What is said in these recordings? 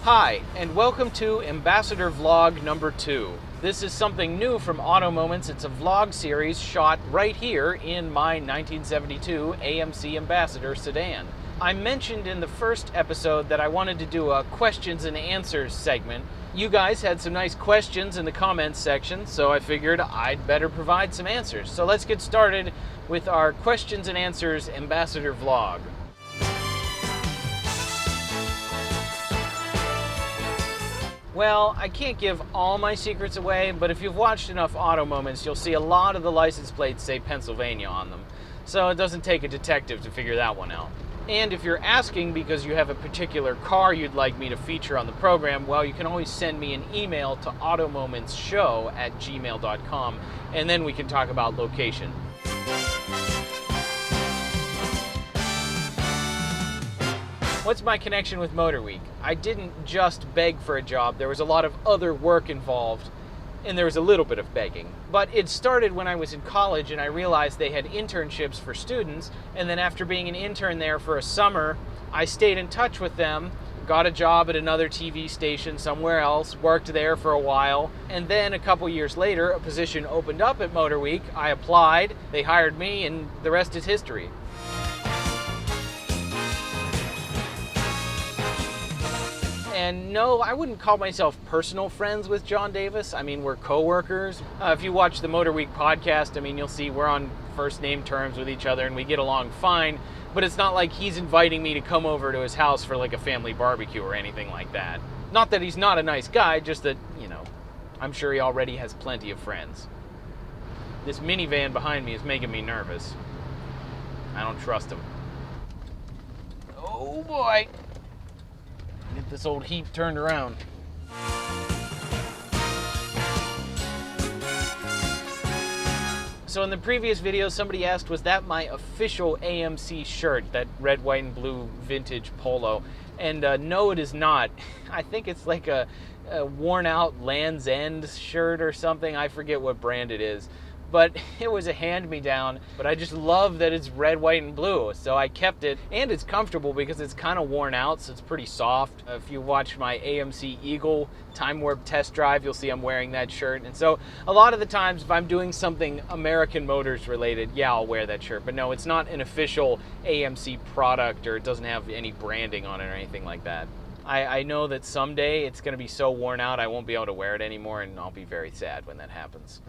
Hi, and welcome to Ambassador Vlog number 2. This is something new from AutoMoments. It's a vlog series shot right here in my 1972 AMC Ambassador sedan. I mentioned in the first episode that I wanted to do a questions and answers segment. You guys had some nice questions in the comments section, so I figured I'd better provide some answers. So let's get started with our questions and answers Ambassador Vlog. Well, I can't give all my secrets away, but if you've watched enough AutoMoments, you'll see a lot of the license plates say Pennsylvania on them. So it doesn't take a detective to figure that one out. And if you're asking because you have a particular car you'd like me to feature on the program, well, you can always send me an email to automomentsshow@gmail.com, and then we can talk about location. What's my connection with MotorWeek? I didn't just beg for a job. There was a lot of other work involved, and there was a little bit of begging. But it started when I was in college, and I realized they had internships for students, and then after being an intern there for a summer, I stayed in touch with them, got a job at another TV station somewhere else, worked there for a while, and then a couple years later, a position opened up at MotorWeek. I applied, they hired me, and the rest is history. And no, I wouldn't call myself personal friends with John Davis. I mean, we're co-workers. If you watch the MotorWeek podcast, I mean, you'll see we're on first name terms with each other and we get along fine, but it's not like he's inviting me to come over to his house for like a family barbecue or anything like that. Not that he's not a nice guy, just that, I'm sure he already has plenty of friends. This minivan behind me is making me nervous. I don't trust him. Oh boy. Get this old heap turned around. So in the previous video, somebody asked, was that my official AMC shirt, that red, white, and blue vintage polo? And no, it is not. I think it's like a worn out Land's End shirt or something. I forget what brand it is. But it was a hand-me-down, but I just love that it's red, white, and blue, so I kept it. And it's comfortable because it's kind of worn out, so it's pretty soft. If you watch my AMC Eagle Time Warp test drive, you'll see I'm wearing that shirt. And so a lot of the times, if I'm doing something American Motors related, yeah, I'll wear that shirt. But no, it's not an official AMC product, or it doesn't have any branding on it or anything like that. I know that someday it's going to be so worn out I won't be able to wear it anymore, and I'll be very sad when that happens.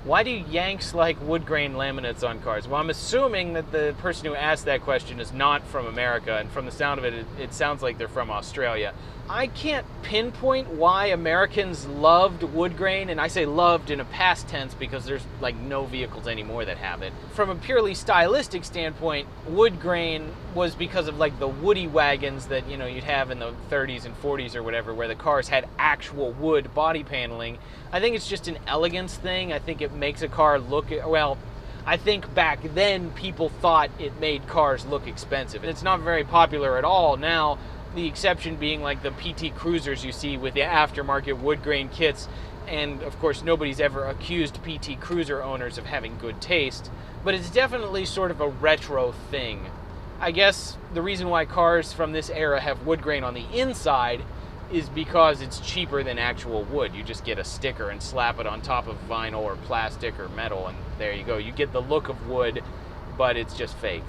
Why do Yanks like wood grain laminates on cars? Well, I'm assuming that the person who asked that question is not from America, and from the sound of it, it sounds like they're from Australia. I can't pinpoint why Americans loved wood grain, and I say loved in a past tense because there's like no vehicles anymore that have it. From a purely stylistic standpoint, wood grain was because of like the woody wagons that you'd have in the 30s and 40s or whatever, where the cars had actual wood body paneling. I think it's just an elegance thing. I think it makes a car look, well, I think back then people thought it made cars look expensive. It's not very popular at all now. The exception being like the PT Cruisers you see with the aftermarket wood grain kits. And of course, nobody's ever accused PT Cruiser owners of having good taste, but it's definitely sort of a retro thing. I guess the reason why cars from this era have wood grain on the inside is because it's cheaper than actual wood. You just get a sticker and slap it on top of vinyl or plastic or metal, and there you go. You get the look of wood, but it's just fake.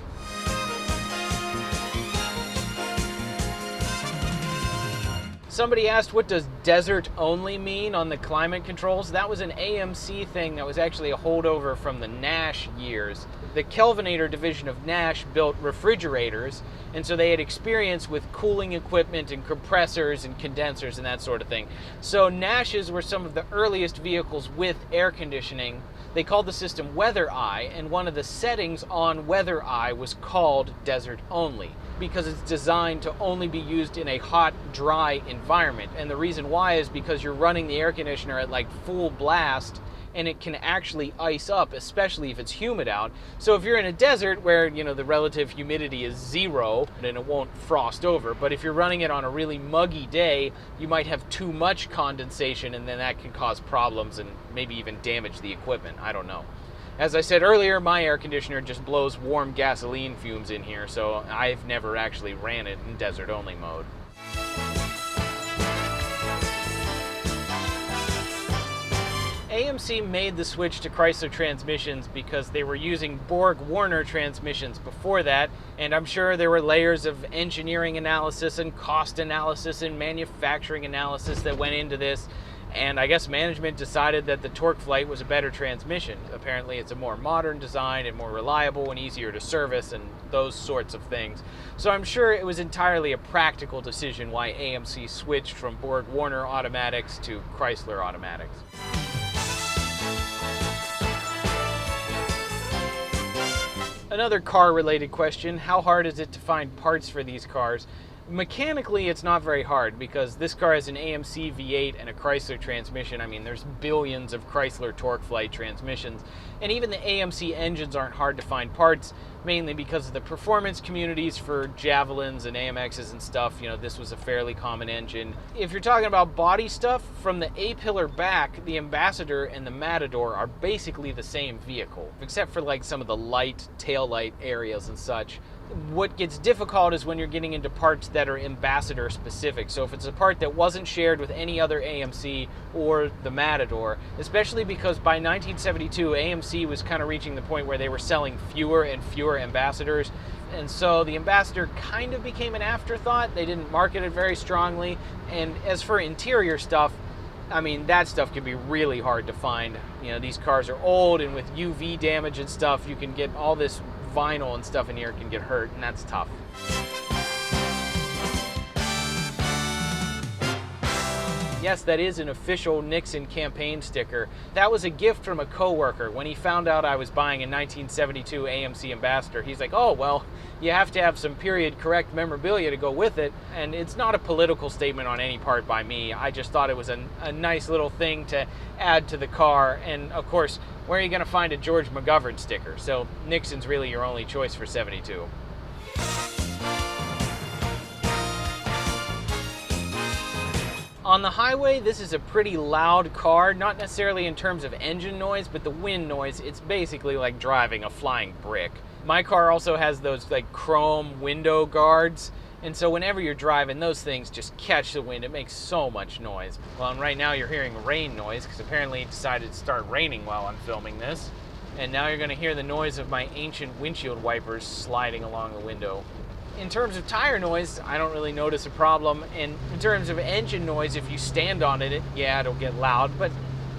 Somebody asked, what does desert only mean on the climate controls? That was an AMC thing that was actually a holdover from the Nash years. The Kelvinator division of Nash built refrigerators, and so they had experience with cooling equipment and compressors and condensers and that sort of thing. So Nashes were some of the earliest vehicles with air conditioning. They called the system Weather Eye, and one of the settings on Weather Eye was called Desert Only, because it's designed to only be used in a hot, dry environment. And the reason why is because you're running the air conditioner at like full blast, and it can actually ice up, especially if it's humid out. So if you're in a desert where, the relative humidity is 0, then it won't frost over. But if you're running it on a really muggy day, you might have too much condensation, and then that can cause problems and maybe even damage the equipment. I don't know. As I said earlier, my air conditioner just blows warm gasoline fumes in here, so I've never actually ran it in desert-only mode. AMC made the switch to Chrysler transmissions because they were using Borg-Warner transmissions before that, and I'm sure there were layers of engineering analysis and cost analysis and manufacturing analysis that went into this, and I guess management decided that the TorqueFlite was a better transmission. Apparently it's a more modern design and more reliable and easier to service and those sorts of things. So I'm sure it was entirely a practical decision why AMC switched from Borg-Warner automatics to Chrysler automatics. Another car-related question, how hard is it to find parts for these cars? Mechanically, it's not very hard because this car has an AMC V8 and a Chrysler transmission. I mean, there's billions of Chrysler TorqueFlite transmissions, and even the AMC engines aren't hard to find parts, mainly because of the performance communities for Javelins and AMXs and stuff. You know, this was a fairly common engine. If you're talking about body stuff, from the A-pillar back, the Ambassador and the Matador are basically the same vehicle, except for like some of the light, taillight areas and such. What gets difficult is when you're getting into parts that are Ambassador specific. So if it's a part that wasn't shared with any other AMC or the Matador, especially because by 1972 AMC was kind of reaching the point where they were selling fewer and fewer Ambassadors, and so the Ambassador kind of became an afterthought. They didn't market it very strongly, and as for interior stuff, I mean, that stuff can be really hard to find. You know, these cars are old, and with UV damage and stuff, you can get all this vinyl and stuff in here can get hurt, and that's tough. Yes, that is an official Nixon campaign sticker. That was a gift from a coworker. When he found out I was buying a 1972 AMC Ambassador, he's like, oh, well, you have to have some period correct memorabilia to go with it. And it's not a political statement on any part by me. I just thought it was a nice little thing to add to the car. And of course, where are you going to find a George McGovern sticker? So Nixon's really your only choice for 72. On the highway, this is a pretty loud car, not necessarily in terms of engine noise, but the wind noise, it's basically like driving a flying brick. My car also has those like chrome window guards, and so whenever you're driving, those things just catch the wind. It makes so much noise. Well, and right now you're hearing rain noise, because apparently it decided to start raining while I'm filming this. And now you're going to hear the noise of my ancient windshield wipers sliding along the window. In terms of tire noise, I don't really notice a problem. And in terms of engine noise, if you stand on it, yeah, it'll get loud. But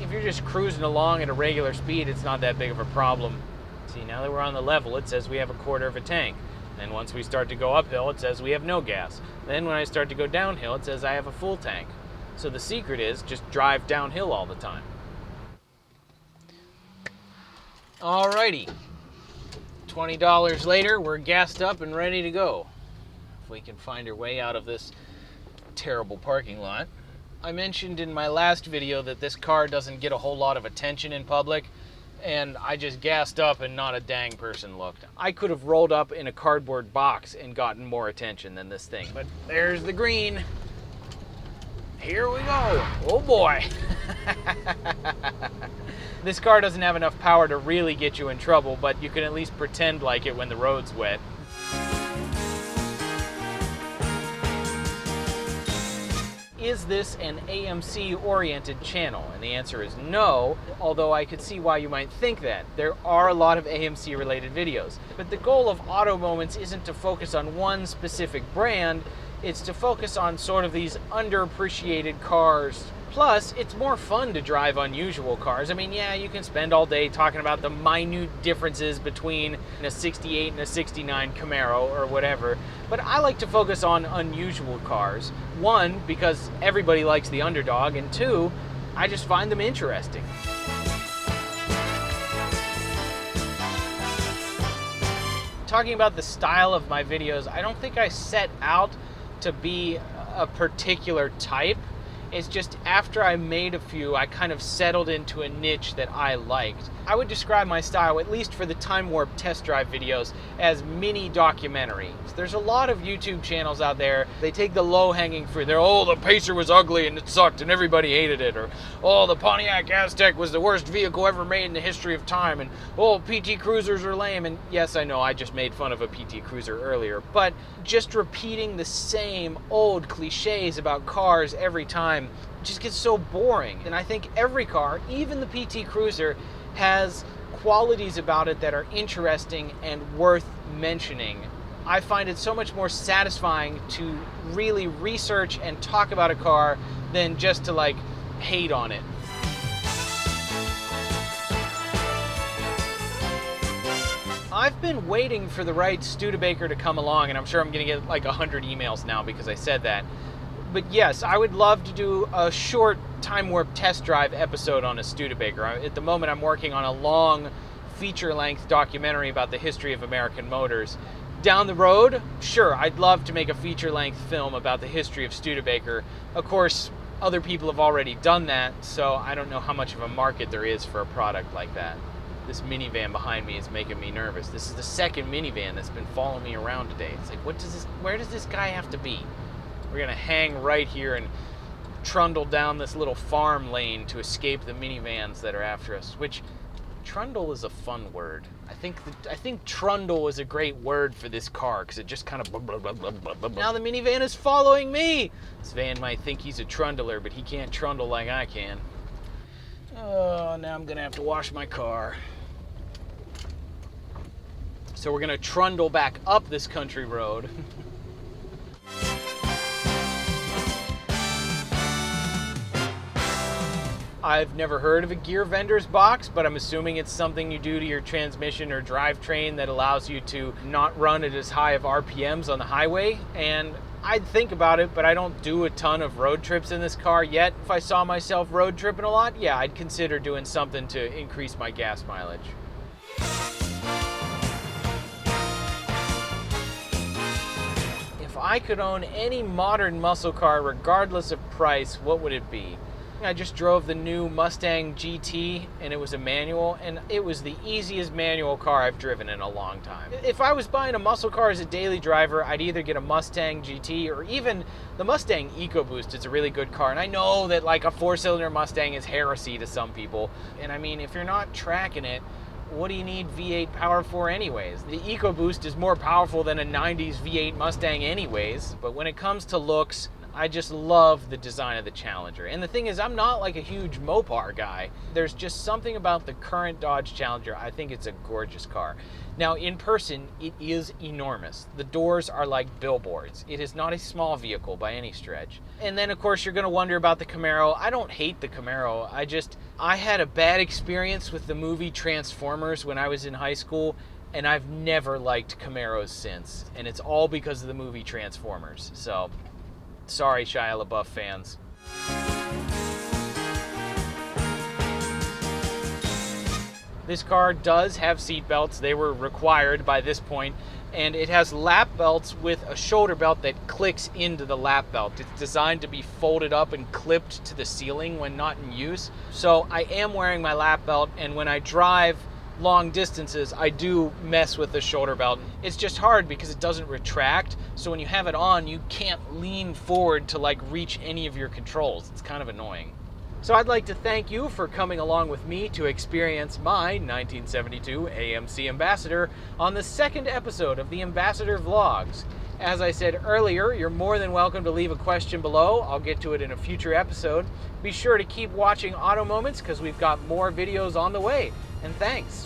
if you're just cruising along at a regular speed, it's not that big of a problem. See, now that we're on the level, it says we have a quarter of a tank. And once we start to go uphill, it says we have no gas. Then when I start to go downhill, it says I have a full tank. So the secret is just drive downhill all the time. Alrighty. $20 later, we're gassed up and ready to go. If we can find our way out of this terrible parking lot. I mentioned in my last video that this car doesn't get a whole lot of attention in public, and I just gassed up and not a dang person looked. I could have rolled up in a cardboard box and gotten more attention than this thing, but there's the green. Here we go. Oh boy. This car doesn't have enough power to really get you in trouble, but you can at least pretend like it when the road's wet. Is this an AMC-oriented channel? And the answer is no, although I could see why you might think that. There are a lot of AMC-related videos. But the goal of AutoMoments isn't to focus on one specific brand, it's to focus on sort of these underappreciated cars. Plus, it's more fun to drive unusual cars. I mean, yeah, you can spend all day talking about the minute differences between a 68 and a 69 Camaro or whatever, but I like to focus on unusual cars. One, because everybody likes the underdog, and two, I just find them interesting. Talking about the style of my videos, I don't think I set out to be a particular type. It's just after I made a few, I kind of settled into a niche that I liked. I would describe my style, at least for the time warp test drive videos, as mini documentaries. There's a lot of YouTube channels out there. They take the low-hanging fruit. They're, oh, the Pacer was ugly and it sucked and everybody hated it. Or, oh, the Pontiac Aztec was the worst vehicle ever made in the history of time. And, oh, PT Cruisers are lame. And yes, I know I just made fun of a PT Cruiser earlier. But just repeating the same old cliches about cars every time just gets so boring. And I think every car, even the PT Cruiser, has qualities about it that are interesting and worth mentioning. I find it so much more satisfying to really research and talk about a car than just to like hate on it. I've been waiting for the right Studebaker to come along, and I'm sure I'm going to get like 100 emails now because I said that. But yes, I would love to do a short time warp test drive episode on a Studebaker. At the moment, I'm working on a long feature-length documentary about the history of American motors. Down the road, sure, I'd love to make a feature-length film about the history of Studebaker. Of course, other people have already done that, so I don't know how much of a market there is for a product like that. This minivan behind me is making me nervous. This is the second minivan that's been following me around today. It's like, where does this guy have to be? We're gonna hang right here and trundle down this little farm lane to escape the minivans that are after us, which trundle is a fun word. I think trundle is a great word for this car because it just kind of blah, blah, blah, blah, blah, blah. Now the minivan is following me. This van might think he's a trundler, but he can't trundle like I can. Oh, now I'm gonna have to wash my car. So we're gonna trundle back up this country road. I've never heard of a gear vendor's box, but I'm assuming it's something you do to your transmission or drivetrain that allows you to not run at as high of RPMs on the highway. And I'd think about it, but I don't do a ton of road trips in this car yet. If I saw myself road tripping a lot, yeah, I'd consider doing something to increase my gas mileage. If I could own any modern muscle car, regardless of price, what would it be? I just drove the new Mustang GT and it was a manual, and it was the easiest manual car I've driven in a long time. If I was buying a muscle car as a daily driver, I'd either get a Mustang GT or even the Mustang EcoBoost is a really good car. And I know that like a 4-cylinder Mustang is heresy to some people. And I mean, if you're not tracking it, what do you need V8 power for anyways? The EcoBoost is more powerful than a 90s V8 Mustang anyways. But when it comes to looks, I just love the design of the Challenger. And the thing is, I'm not like a huge Mopar guy. There's just something about the current Dodge Challenger. I think it's a gorgeous car. Now, in person, it is enormous. The doors are like billboards. It is not a small vehicle by any stretch. And then, of course, you're going to wonder about the Camaro. I don't hate the Camaro. I had a bad experience with the movie Transformers when I was in high school, and I've never liked Camaros since. And it's all because of the movie Transformers. So, sorry, Shia LaBeouf fans. This car does have seat belts. They were required by this point, and it has lap belts with a shoulder belt that clicks into the lap belt. It's designed to be folded up and clipped to the ceiling when not in use. So I am wearing my lap belt, and when I drive long distances, I do mess with the shoulder belt. It's just hard because it doesn't retract, so when you have it on, you can't lean forward to like reach any of your controls. It's kind of annoying. So I'd like to thank you for coming along with me to experience my 1972 AMC Ambassador on the second episode of the Ambassador Vlogs. As I said earlier, you're more than welcome to leave a question below. I'll get to it in a future episode. Be sure to keep watching AutoMoments because we've got more videos on the way. And thanks.